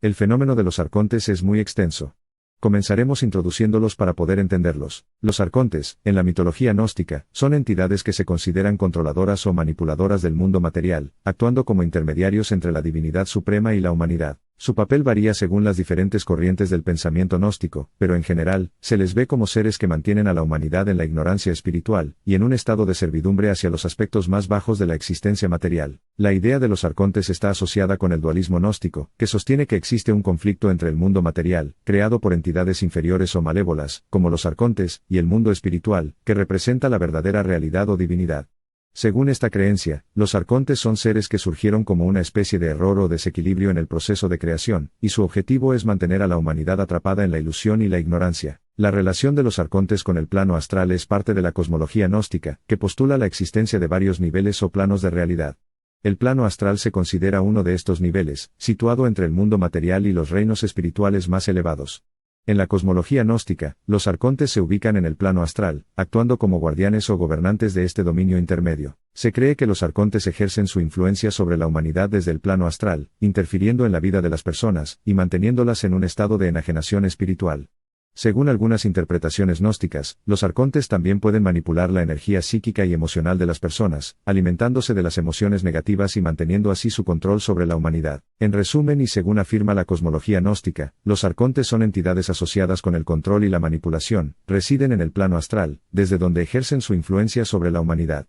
El fenómeno de los arcontes es muy extenso. Comenzaremos introduciéndolos para poder entenderlos. Los arcontes, en la mitología gnóstica, son entidades que se consideran controladoras o manipuladoras del mundo material, actuando como intermediarios entre la divinidad suprema y la humanidad. Su papel varía según las diferentes corrientes del pensamiento gnóstico, pero en general, se les ve como seres que mantienen a la humanidad en la ignorancia espiritual, y en un estado de servidumbre hacia los aspectos más bajos de la existencia material. La idea de los arcontes está asociada con el dualismo gnóstico, que sostiene que existe un conflicto entre el mundo material, creado por entidades inferiores o malévolas, como los arcontes, y el mundo espiritual, que representa la verdadera realidad o divinidad. Según esta creencia, los arcontes son seres que surgieron como una especie de error o desequilibrio en el proceso de creación, y su objetivo es mantener a la humanidad atrapada en la ilusión y la ignorancia. La relación de los arcontes con el plano astral es parte de la cosmología gnóstica, que postula la existencia de varios niveles o planos de realidad. El plano astral se considera uno de estos niveles, situado entre el mundo material y los reinos espirituales más elevados. En la cosmología gnóstica, los arcontes se ubican en el plano astral, actuando como guardianes o gobernantes de este dominio intermedio. Se cree que los arcontes ejercen su influencia sobre la humanidad desde el plano astral, interfiriendo en la vida de las personas, y manteniéndolas en un estado de enajenación espiritual. Según algunas interpretaciones gnósticas, los arcontes también pueden manipular la energía psíquica y emocional de las personas, alimentándose de las emociones negativas y manteniendo así su control sobre la humanidad. En resumen y según afirma la cosmología gnóstica, los arcontes son entidades asociadas con el control y la manipulación, residen en el plano astral, desde donde ejercen su influencia sobre la humanidad.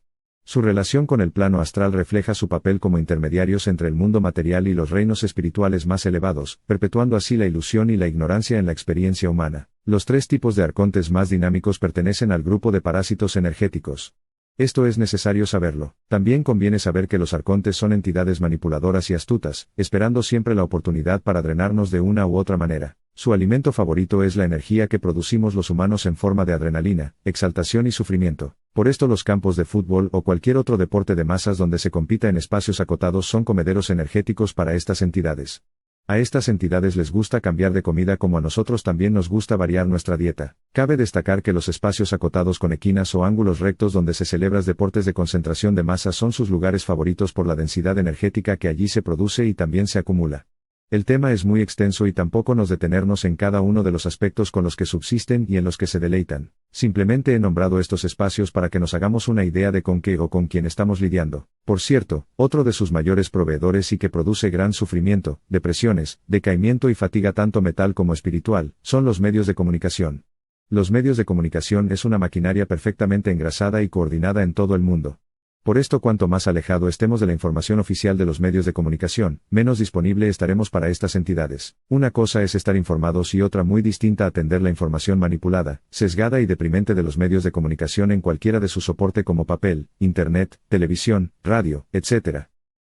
Su relación con el plano astral refleja su papel como intermediarios entre el mundo material y los reinos espirituales más elevados, perpetuando así la ilusión y la ignorancia en la experiencia humana. Los tres tipos de arcontes más dinámicos pertenecen al grupo de parásitos energéticos. Esto es necesario saberlo. También conviene saber que los arcontes son entidades manipuladoras y astutas, esperando siempre la oportunidad para drenarnos de una u otra manera. Su alimento favorito es la energía que producimos los humanos en forma de adrenalina, exaltación y sufrimiento. Por esto los campos de fútbol o cualquier otro deporte de masas donde se compita en espacios acotados son comederos energéticos para estas entidades. A estas entidades les gusta cambiar de comida como a nosotros también nos gusta variar nuestra dieta. Cabe destacar que los espacios acotados con equinas o ángulos rectos donde se celebran deportes de concentración de masas son sus lugares favoritos por la densidad energética que allí se produce y también se acumula. El tema es muy extenso y tampoco nos detenernos en cada uno de los aspectos con los que subsisten y en los que se deleitan. Simplemente he nombrado estos espacios para que nos hagamos una idea de con qué o con quién estamos lidiando. Por cierto, otro de sus mayores proveedores y que produce gran sufrimiento, depresiones, decaimiento y fatiga tanto mental como espiritual, son los medios de comunicación. Los medios de comunicación es una maquinaria perfectamente engrasada y coordinada en todo el mundo. Por esto cuanto más alejado estemos de la información oficial de los medios de comunicación, menos disponible estaremos para estas entidades. Una cosa es estar informados y otra muy distinta atender la información manipulada, sesgada y deprimente de los medios de comunicación en cualquiera de su soporte como papel, internet, televisión, radio, etc.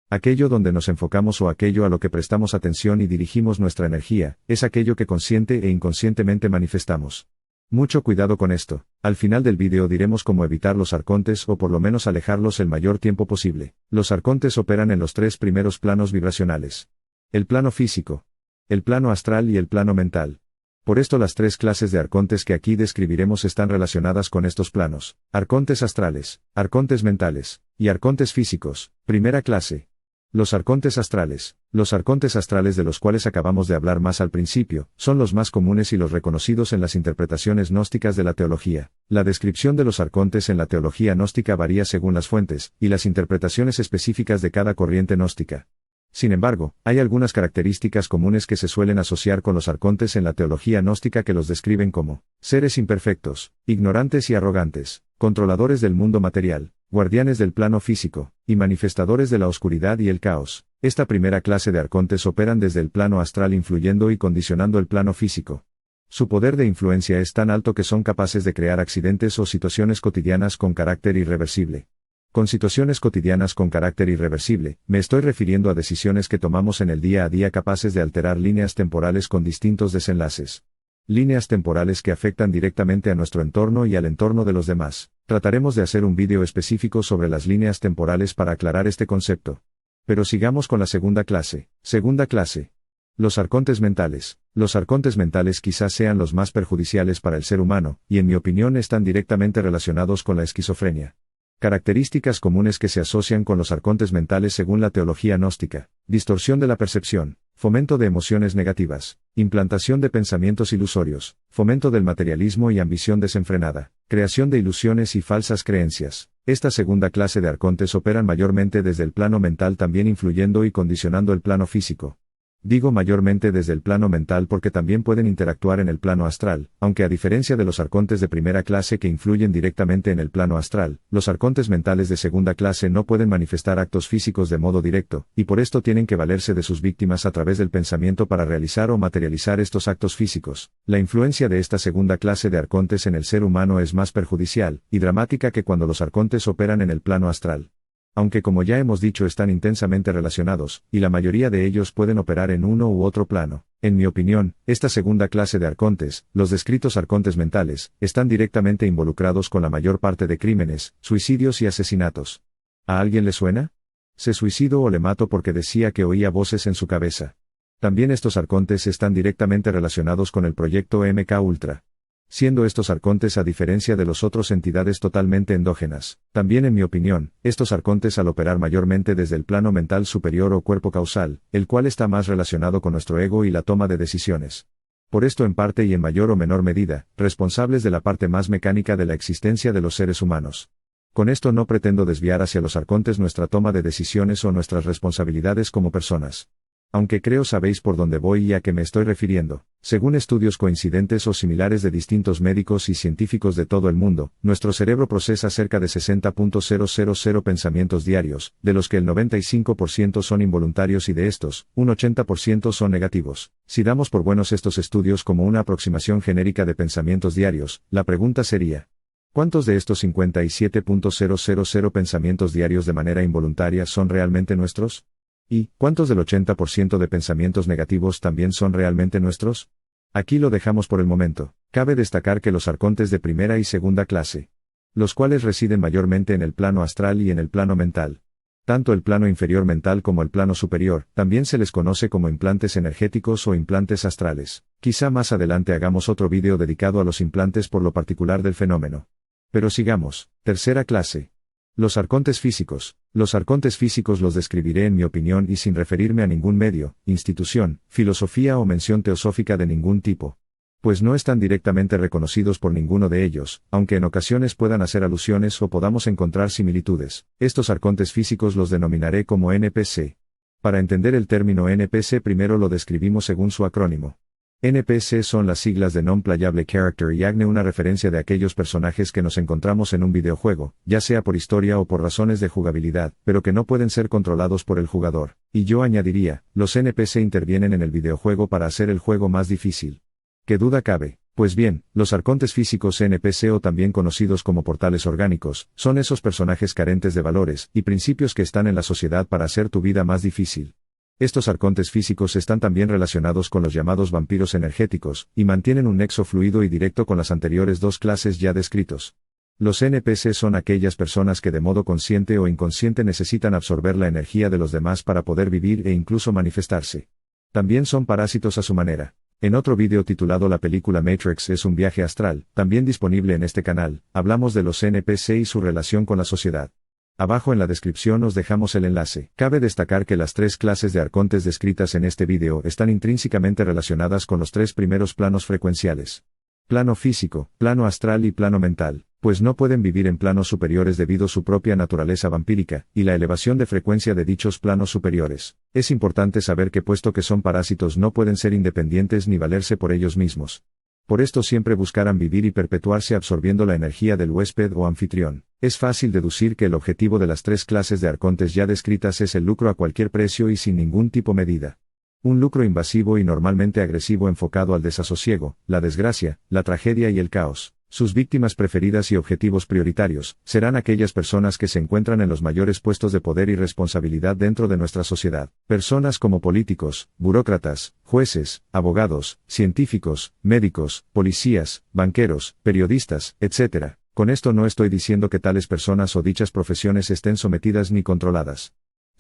Aquello donde nos enfocamos o aquello a lo que prestamos atención y dirigimos nuestra energía, es aquello que consciente e inconscientemente manifestamos. Mucho cuidado con esto. Al final del vídeo diremos cómo evitar los arcontes o por lo menos alejarlos el mayor tiempo posible. Los arcontes operan en los tres primeros planos vibracionales. El plano físico, el plano astral y el plano mental. Por esto las tres clases de arcontes que aquí describiremos están relacionadas con estos planos. Arcontes astrales, arcontes mentales, y arcontes físicos. Primera clase. Los arcontes astrales. Los arcontes astrales de los cuales acabamos de hablar más al principio, son los más comunes y los reconocidos en las interpretaciones gnósticas de la teología. La descripción de los arcontes en la teología gnóstica varía según las fuentes, y las interpretaciones específicas de cada corriente gnóstica. Sin embargo, hay algunas características comunes que se suelen asociar con los arcontes en la teología gnóstica que los describen como seres imperfectos, ignorantes y arrogantes, controladores del mundo material, guardianes del plano físico, y manifestadores de la oscuridad y el caos. Esta primera clase de arcontes operan desde el plano astral influyendo y condicionando el plano físico. Su poder de influencia es tan alto que son capaces de crear accidentes o situaciones cotidianas con carácter irreversible. Con situaciones cotidianas con carácter irreversible, me estoy refiriendo a decisiones que tomamos en el día a día capaces de alterar líneas temporales con distintos desenlaces. Líneas temporales que afectan directamente a nuestro entorno y al entorno de los demás. Trataremos de hacer un vídeo específico sobre las líneas temporales para aclarar este concepto. Pero sigamos con la segunda clase. Segunda clase. Los arcontes mentales. Los arcontes mentales quizás sean los más perjudiciales para el ser humano, y en mi opinión están directamente relacionados con la esquizofrenia. Características comunes que se asocian con los arcontes mentales según la teología gnóstica: distorsión de la percepción, fomento de emociones negativas, implantación de pensamientos ilusorios, fomento del materialismo y ambición desenfrenada, creación de ilusiones y falsas creencias. Esta segunda clase de arcontes operan mayormente desde el plano mental, también influyendo y condicionando el plano físico. Digo mayormente desde el plano mental porque también pueden interactuar en el plano astral, aunque a diferencia de los arcontes de primera clase que influyen directamente en el plano astral, los arcontes mentales de segunda clase no pueden manifestar actos físicos de modo directo, y por esto tienen que valerse de sus víctimas a través del pensamiento para realizar o materializar estos actos físicos. La influencia de esta segunda clase de arcontes en el ser humano es más perjudicial y dramática que cuando los arcontes operan en el plano astral. Aunque como ya hemos dicho están intensamente relacionados, y la mayoría de ellos pueden operar en uno u otro plano. En mi opinión, esta segunda clase de arcontes, los descritos arcontes mentales, están directamente involucrados con la mayor parte de crímenes, suicidios y asesinatos. ¿A alguien le suena? Se suicidó o le mató porque decía que oía voces en su cabeza. También estos arcontes están directamente relacionados con el proyecto MK Ultra. Siendo estos arcontes a diferencia de los otros entidades totalmente endógenas. También en mi opinión, estos arcontes al operar mayormente desde el plano mental superior o cuerpo causal, el cual está más relacionado con nuestro ego y la toma de decisiones. Por esto en parte y en mayor o menor medida, responsables de la parte más mecánica de la existencia de los seres humanos. Con esto no pretendo desviar hacia los arcontes nuestra toma de decisiones o nuestras responsabilidades como personas. Aunque creo sabéis por dónde voy y a qué me estoy refiriendo. Según estudios coincidentes o similares de distintos médicos y científicos de todo el mundo, nuestro cerebro procesa cerca de 60.000 pensamientos diarios, de los que el 95% son involuntarios y de estos, un 80% son negativos. Si damos por buenos estos estudios como una aproximación genérica de pensamientos diarios, la pregunta sería: ¿cuántos de estos 57.000 pensamientos diarios de manera involuntaria son realmente nuestros? ¿Y cuántos del 80% de pensamientos negativos también son realmente nuestros? Aquí lo dejamos por el momento. Cabe destacar que los arcontes de primera y segunda clase, los cuales residen mayormente en el plano astral y en el plano mental. Tanto el plano inferior mental como el plano superior, también se les conoce como implantes energéticos o implantes astrales. Quizá más adelante hagamos otro vídeo dedicado a los implantes por lo particular del fenómeno. Pero sigamos. Tercera clase. Los arcontes físicos. Los arcontes físicos los describiré en mi opinión y sin referirme a ningún medio, institución, filosofía o mención teosófica de ningún tipo. Pues no están directamente reconocidos por ninguno de ellos, aunque en ocasiones puedan hacer alusiones o podamos encontrar similitudes. Estos arcontes físicos los denominaré como NPC. Para entender el término NPC primero lo describimos según su acrónimo. NPC son las siglas de Non-Playable Character y AGNE, una referencia de aquellos personajes que nos encontramos en un videojuego, ya sea por historia o por razones de jugabilidad, pero que no pueden ser controlados por el jugador. Y yo añadiría, los NPC intervienen en el videojuego para hacer el juego más difícil. ¿Qué duda cabe? Pues bien, los arcontes físicos NPC, o también conocidos como portales orgánicos, son esos personajes carentes de valores y principios que están en la sociedad para hacer tu vida más difícil. Estos arcontes físicos están también relacionados con los llamados vampiros energéticos, y mantienen un nexo fluido y directo con las anteriores dos clases ya descritos. Los NPC son aquellas personas que de modo consciente o inconsciente necesitan absorber la energía de los demás para poder vivir e incluso manifestarse. También son parásitos a su manera. En otro vídeo titulado La película Matrix es un viaje astral, también disponible en este canal, hablamos de los NPC y su relación con la sociedad. Abajo en la descripción os dejamos el enlace. Cabe destacar que las tres clases de arcontes descritas en este vídeo están intrínsecamente relacionadas con los tres primeros planos frecuenciales. Plano físico, plano astral y plano mental, pues no pueden vivir en planos superiores debido a su propia naturaleza vampírica, y la elevación de frecuencia de dichos planos superiores. Es importante saber que puesto que son parásitos no pueden ser independientes ni valerse por ellos mismos. Por esto siempre buscarán vivir y perpetuarse absorbiendo la energía del huésped o anfitrión. Es fácil deducir que el objetivo de las tres clases de arcontes ya descritas es el lucro a cualquier precio y sin ningún tipo medida. Un lucro invasivo y normalmente agresivo enfocado al desasosiego, la desgracia, la tragedia y el caos. Sus víctimas preferidas y objetivos prioritarios serán aquellas personas que se encuentran en los mayores puestos de poder y responsabilidad dentro de nuestra sociedad. Personas como políticos, burócratas, jueces, abogados, científicos, médicos, policías, banqueros, periodistas, etc. Con esto no estoy diciendo que tales personas o dichas profesiones estén sometidas ni controladas.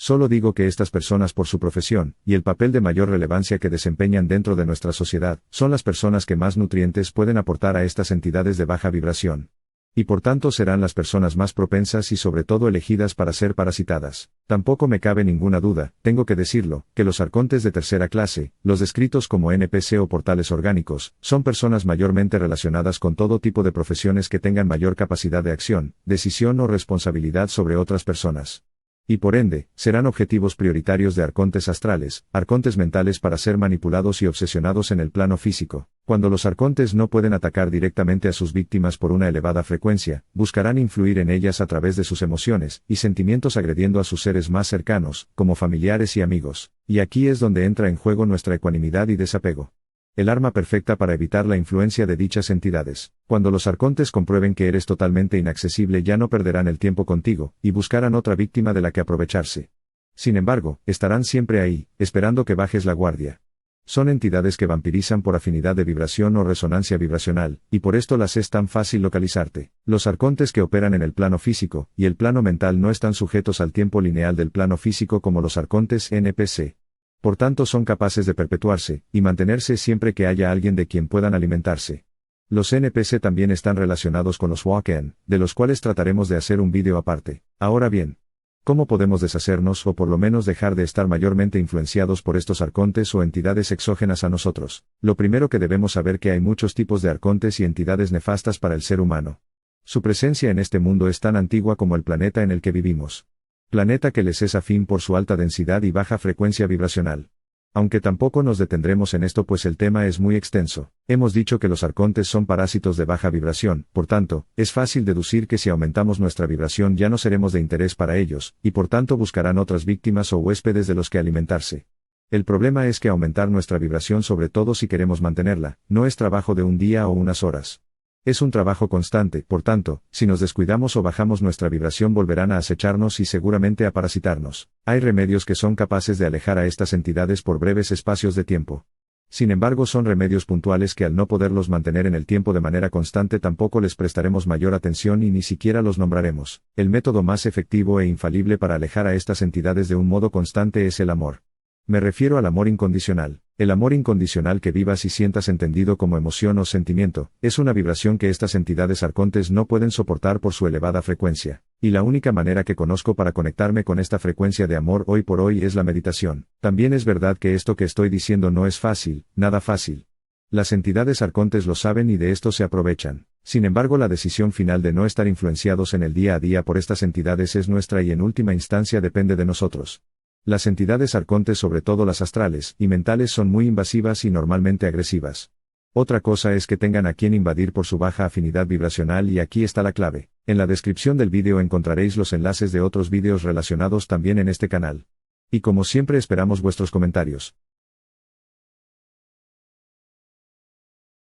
Solo digo que estas personas por su profesión, y el papel de mayor relevancia que desempeñan dentro de nuestra sociedad, son las personas que más nutrientes pueden aportar a estas entidades de baja vibración. Y por tanto serán las personas más propensas y sobre todo elegidas para ser parasitadas. Tampoco me cabe ninguna duda, tengo que decirlo, que los arcontes de tercera clase, los descritos como NPC o portales orgánicos, son personas mayormente relacionadas con todo tipo de profesiones que tengan mayor capacidad de acción, decisión o responsabilidad sobre otras personas. Y por ende, serán objetivos prioritarios de arcontes astrales, arcontes mentales para ser manipulados y obsesionados en el plano físico. Cuando los arcontes no pueden atacar directamente a sus víctimas por una elevada frecuencia, buscarán influir en ellas a través de sus emociones y sentimientos agrediendo a sus seres más cercanos, como familiares y amigos. Y aquí es donde entra en juego nuestra ecuanimidad y desapego. El arma perfecta para evitar la influencia de dichas entidades. Cuando los arcontes comprueben que eres totalmente inaccesible ya no perderán el tiempo contigo, y buscarán otra víctima de la que aprovecharse. Sin embargo, estarán siempre ahí, esperando que bajes la guardia. Son entidades que vampirizan por afinidad de vibración o resonancia vibracional, y por esto las es tan fácil localizarte. Los arcontes que operan en el plano físico y el plano mental no están sujetos al tiempo lineal del plano físico como los arcontes NPC. Por tanto son capaces de perpetuarse, y mantenerse siempre que haya alguien de quien puedan alimentarse. Los NPC también están relacionados con los Walk-in, de los cuales trataremos de hacer un vídeo aparte. Ahora bien, ¿cómo podemos deshacernos o por lo menos dejar de estar mayormente influenciados por estos arcontes o entidades exógenas a nosotros? Lo primero que debemos saber que hay muchos tipos de arcontes y entidades nefastas para el ser humano. Su presencia en este mundo es tan antigua como el planeta en el que vivimos. Planeta que les es afín por su alta densidad y baja frecuencia vibracional. Aunque tampoco nos detendremos en esto pues el tema es muy extenso. Hemos dicho que los arcontes son parásitos de baja vibración, por tanto, es fácil deducir que si aumentamos nuestra vibración ya no seremos de interés para ellos, y por tanto buscarán otras víctimas o huéspedes de los que alimentarse. El problema es que aumentar nuestra vibración, sobre todo si queremos mantenerla, no es trabajo de un día o unas horas. Es un trabajo constante, por tanto, si nos descuidamos o bajamos nuestra vibración volverán a acecharnos y seguramente a parasitarnos. Hay remedios que son capaces de alejar a estas entidades por breves espacios de tiempo. Sin embargo son remedios puntuales que al no poderlos mantener en el tiempo de manera constante tampoco les prestaremos mayor atención y ni siquiera los nombraremos. El método más efectivo e infalible para alejar a estas entidades de un modo constante es el amor. Me refiero al amor incondicional. El amor incondicional que vivas y sientas entendido como emoción o sentimiento, es una vibración que estas entidades arcontes no pueden soportar por su elevada frecuencia. Y la única manera que conozco para conectarme con esta frecuencia de amor hoy por hoy es la meditación. También es verdad que esto que estoy diciendo no es fácil, nada fácil. Las entidades arcontes lo saben y de esto se aprovechan. Sin embargo, la decisión final de no estar influenciados en el día a día por estas entidades es nuestra y en última instancia depende de nosotros. Las entidades arcontes, sobre todo las astrales y mentales, son muy invasivas y normalmente agresivas. Otra cosa es que tengan a quien invadir por su baja afinidad vibracional y aquí está la clave. En la descripción del vídeo encontraréis los enlaces de otros vídeos relacionados también en este canal. Y como siempre esperamos vuestros comentarios.